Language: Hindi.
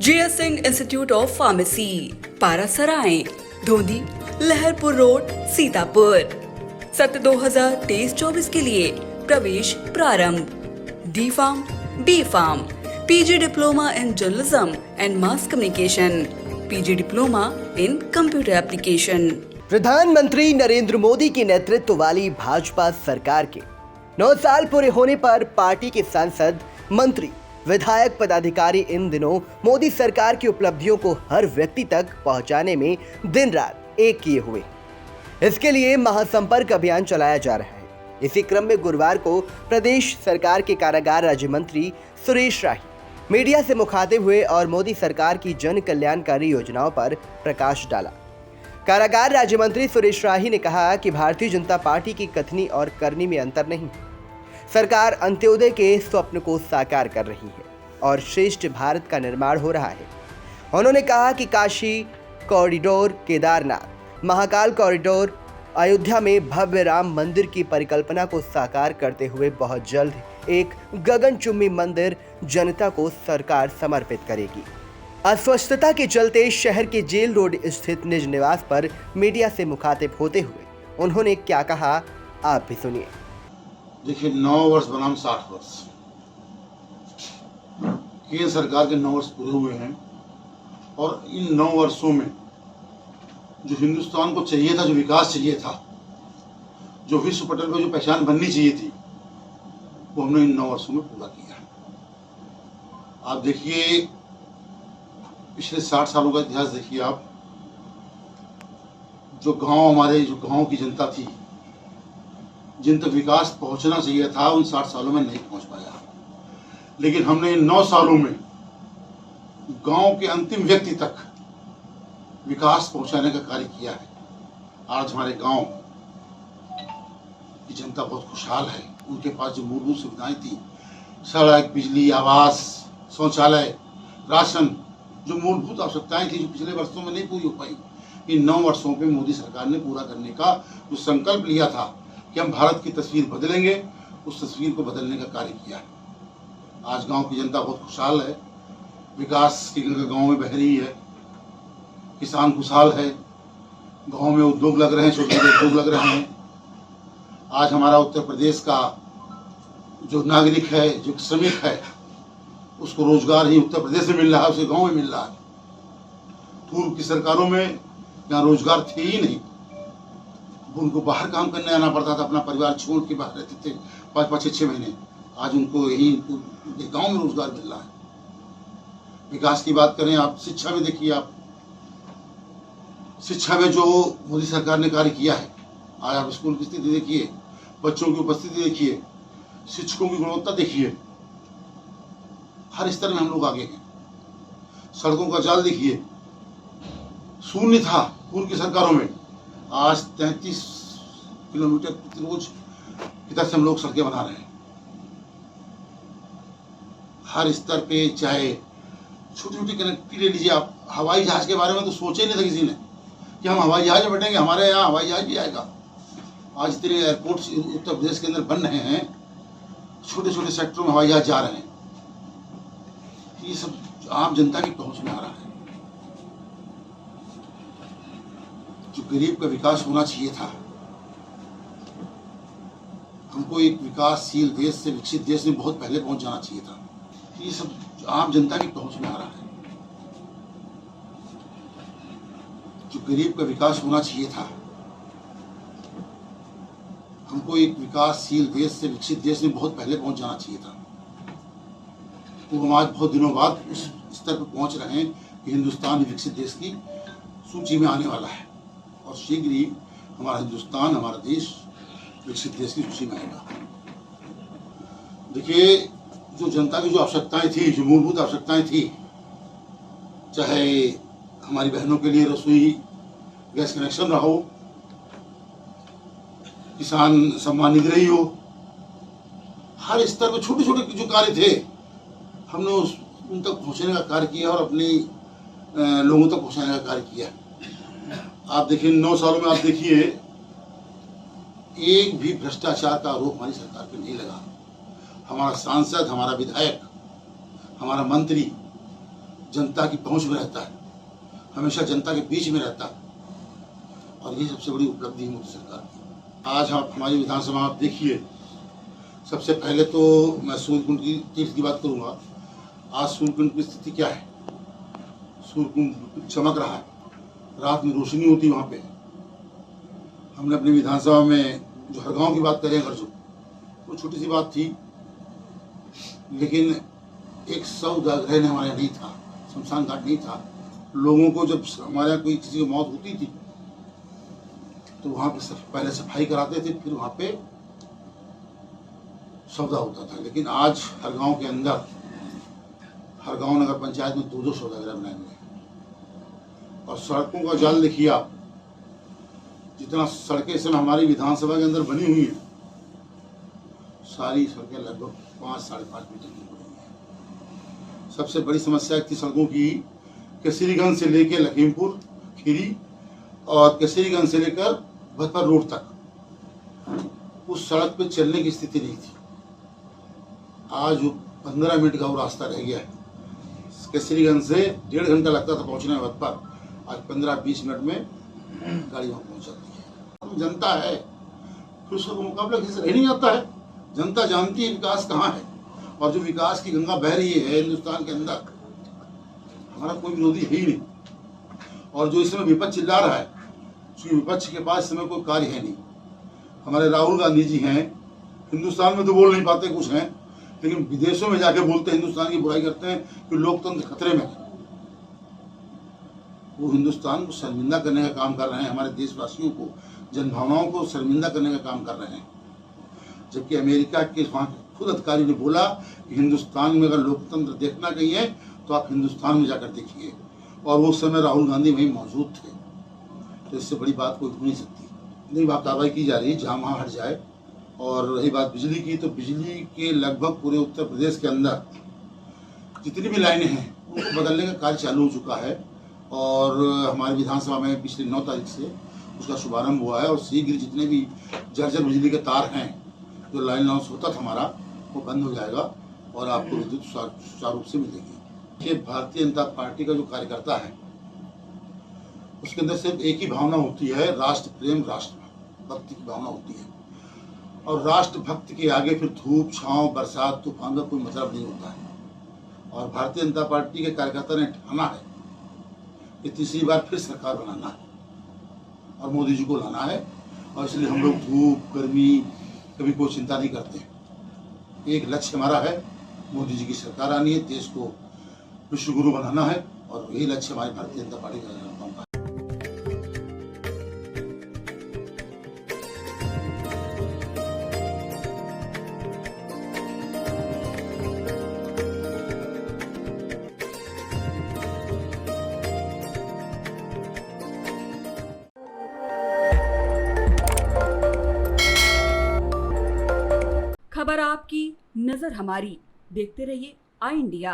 GS Singh institute of pharmacy, Parasrai, Dhondhi, Laharpur road, Sitapur. सत्र 2023-24 के लिए प्रवेश प्रारंभ। D pharm, B pharm, PG diploma in journalism and mass communication, PG diploma in computer application. प्रधानमंत्री नरेंद्र मोदी के नेतृत्व वाली भाजपा सरकार के 9 साल पूरे होने पर पार्टी के सांसद, मंत्री, विधायक, पदाधिकारी इन दिनों मोदी सरकार की उपलब्धियों को हर व्यक्ति तक पहुंचाने में दिन रात एक किए हुए। इसके लिए महासंपर्क अभियान चलाया जा रहा है। इसी क्रम में गुरुवार को प्रदेश सरकार के कारागार राज्य मंत्री सुरेश राही मीडिया से मुखातिब हुए और मोदी सरकार की जन कल्याणकारी योजनाओं पर प्रकाश डाला। कारागार राज्य मंत्री सुरेश राही ने कहा कि भारतीय जनता पार्टी की कथनी और करनी में अंतर नहीं। सरकार अंत्योदय के स्वप्न को साकार कर रही है और श्रेष्ठ भारत का निर्माण हो रहा है। उन्होंने कहा कि काशी कॉरिडोर, केदारनाथ, महाकाल कॉरिडोर, अयोध्या में भव्य राम मंदिर की परिकल्पना को साकार करते हुए बहुत जल्द एक गगनचुंबी मंदिर जनता को सरकार समर्पित करेगी। अस्वस्थता के चलते शहर के जेल रोड स्थित निज निवास पर मीडिया से मुखातिब होते हुए उन्होंने क्या कहा, आप भी सुनिए। देखिए, 9 वर्ष बनाम 60 वर्ष, केंद्र सरकार के 9 वर्ष पूरे हुए हैं और इन 9 वर्षों में जो हिंदुस्तान को चाहिए था, जो विकास चाहिए था, जो विश्व पटल पर जो पहचान बननी चाहिए थी, वो हमने इन 9 वर्षों में पूरा किया। आप देखिए, पिछले 60 सालों का इतिहास देखिए आप, जो गांव, हमारे जो गांव की जनता थी, जिन तक विकास पहुंचना चाहिए था, उन 60 सालों में नहीं पहुंच पाया। लेकिन हमने इन 9 सालों में गांव के अंतिम व्यक्ति तक विकास पहुंचाने का कार्य किया है। आज हमारे गांव की जनता बहुत खुशहाल है। उनके पास जो मूलभूत सुविधाएं थी, सड़क, बिजली, आवास, शौचालय, राशन, जो मूलभूत आवश्यकताएं थी, जो पिछले वर्षों में नहीं पूरी हो पाई, इन 9 वर्षों में मोदी सरकार ने पूरा करने का जो संकल्प लिया था कि हम भारत की तस्वीर बदलेंगे, उस तस्वीर को बदलने का कार्य किया है। आज गांव की जनता बहुत खुशहाल है, विकास की गंगा गांव में बह रही है, किसान खुशहाल है, गांव में उद्योग लग रहे हैं, छोटे छोटे उद्योग लग रहे हैं। आज हमारा उत्तर प्रदेश का जो नागरिक है, जो श्रमिक है, उसको रोजगार ही उत्तर प्रदेश में मिल रहा है, उसे गांव में मिल रहा है। पूर्व की सरकारों में यहाँ रोजगार थे ही नहीं, उनको बाहर काम करने आना पड़ता था, अपना परिवार छोड़ के बाहर रहते थे 5-5, 6-6 महीने। आज उनको यही गांव में रोजगार मिल रहा है। विकास की बात करें आप, शिक्षा में देखिए आप, शिक्षा में जो मोदी सरकार ने कार्य किया है, आज आप स्कूल की स्थिति देखिए, बच्चों की उपस्थिति देखिए, शिक्षकों की गुणवत्ता देखिए, हर स्तर में हम लोग आगे हैं। सड़कों का जाल देखिए, शून्य था पूर्व की सरकारों में, आज 33 किलोमीटर प्रतिरोज की तरफ से हम लोग सड़कें बना रहे हैं। हर स्तर पे, चाहे छोटी छोटी कनेक्टिविटी ले लीजिए आप, हवाई जहाज के बारे में तो सोचे नहीं था किसी ने कि हम हवाई जहाज में बैठेंगे, हमारे यहाँ हवाई जहाज भी आएगा। आज इतने एयरपोर्ट्स उत्तर प्रदेश के अंदर बन रहे हैं, छोटे छोटे सेक्टरों में हवाई जहाज जा रहे हैं। ये सब आम जनता की पहुंच में आ रहा है। जो गरीब का विकास होना चाहिए था, हमको एक विकासशील देश से विकसित देश में बहुत पहले पहुंच जाना चाहिए था। ये सब आम जनता की पहुंच में आ रहा है। जो गरीब का विकास होना चाहिए था, हमको एक विकासशील देश से विकसित देश में बहुत पहले पहुंच जाना चाहिए था। तो हम आज बहुत दिनों बाद उस स्तर पर पहुंच रहे हैं कि हिंदुस्तान विकसित देश की सूची में आने वाला है और शीघ्र ही हमारा हिंदुस्तान, हमारा देश विकसित देश की सूची में आएगा। देखिए, जो जनता की जो आवश्यकताएं थी, जो मूलभूत आवश्यकताएं थी, चाहे हमारी बहनों के लिए रसोई गैस कनेक्शन रहा हो, किसान सम्मान निधि रही हो, हर स्तर पर छोटे छोटे जो कार्य थे, हमने उन तक पहुंचने का कार्य किया और अपने लोगों तक पहुंचाने का कार्य किया। आप देखिए, 9 सालों में आप देखिए, एक भी भ्रष्टाचार का आरोप हमारी सरकार पे नहीं लगा। हमारा सांसद, हमारा विधायक, हमारा मंत्री जनता की पहुंच में रहता है, हमेशा जनता के बीच में रहता है, और ये सबसे बड़ी उपलब्धि है मोदी सरकार की। आज आप हमारी विधानसभा आप देखिए, सबसे पहले तो मैं सूर्यकुंड की तीर्थ की बात करूंगा। आज सूर्यकुंड की स्थिति क्या है? सूर्यकुंड चमक रहा है, रात में रोशनी होती है वहाँ पे। हमने अपनी विधानसभा में जो हर गाँव की बात करें अगर जो, वो छोटी सी बात थी, लेकिन एक सौदागर रहने हमारे यहाँ नहीं था, शमशान घाट नहीं था। लोगों को जब हमारे यहाँ कोई किसी की मौत होती थी तो वहाँ पे पहले सफाई कराते थे, फिर वहाँ पे सौदा होता था। लेकिन आज हर गांव के अंदर, हर गांव नगर पंचायत में 2-2 सौदागर बनाए हुए हैं। और सड़कों का जाल देखिए आप, जितना सड़कें इस समय हमारी विधानसभा के अंदर बनी हुई हैं, सारी सड़कें लगभग 5-5.5 मीटर की बनी हैं। सबसे बड़ी समस्या थी सड़कों की, केसरीगंज से लेकर लखीमपुर खीरी और केसरीगंज से लेकर भतपर रोड तक, उस सड़क पे चलने की स्थिति नहीं थी। आज 15 मिनट का वो रास्ता रह गया है। केसरीगंज से 1.5 घंटा लगता था पहुंचने में भतपर, आज 15-20 मिनट में गाड़ी वहां पहुंच जाती है। जनता है, फिर उसका मुकाबला किसी से रह नहीं आता है। जनता जानती है विकास कहाँ है, और जो विकास की गंगा बह रही है हिंदुस्तान के अंदर, हमारा कोई विरोधी है ही नहीं। और जो इस समय विपक्ष चिल्ला रहा है, क्योंकि विपक्ष के पास इस समय कोई कार्य है नहीं। हमारे राहुल गांधी जी हैं, हिंदुस्तान में तो बोल नहीं पाते कुछ हैं, लेकिन विदेशों में जाके बोलते हैं, हिंदुस्तान की बुराई करते हैं कि लोकतंत्र खतरे में है। वो हिंदुस्तान को शर्मिंदा करने का काम कर रहे हैं, हमारे देशवासियों को, जनभावनाओं को शर्मिंदा करने का काम कर रहे हैं। जबकि अमेरिका के वहाँ खुद अधिकारी ने बोला कि हिंदुस्तान में अगर लोकतंत्र देखना कहीं है तो आप हिंदुस्तान में जाकर देखिए, और वो समय राहुल गांधी वहीं मौजूद थे। तो इससे बड़ी बात कोई हो नहीं सकती। नहीं, बात कार्रवाई की जा रही है जहाँ वहाँ हट जाए। और रही बात बिजली की, तो बिजली के लगभग पूरे उत्तर प्रदेश के अंदर जितनी भी लाइनें हैं उनको बदलने का कार्य चालू हो चुका है, और हमारी विधानसभा में पिछली 9 तारीख से उसका शुभारंभ हुआ है। और शीघ्र जितने भी जर्जर बिजली के तार हैं, जो लाइन लॉस होता था हमारा, वो बंद हो जाएगा और आपको विद्युत सुचारू रूप से मिलेगी। ये भारतीय जनता पार्टी का जो कार्यकर्ता है, उसके अंदर सिर्फ एक ही भावना होती है, राष्ट्र प्रेम, राष्ट्र भक्ति की भावना होती है। और राष्ट्र भक्ति के आगे फिर धूप, छांव, बरसात, तूफान का कोई मतलब नहीं होता है। और भारतीय जनता पार्टी के कार्यकर्ता ने ठाना है कि तीसरी बार फिर सरकार बनाना है और मोदी जी को लाना है। और इसलिए हम लोग धूप, गर्मी, कभी कोई चिंता नहीं करते। एक लक्ष्य हमारा है, मोदी जी की सरकार आनी है, देश को विश्व गुरु बनाना है, और यही लक्ष्य हमारी भारतीय जनता पार्टी का है। खबर आपकी, नजर हमारी। देखते रहिए आई इंडिया।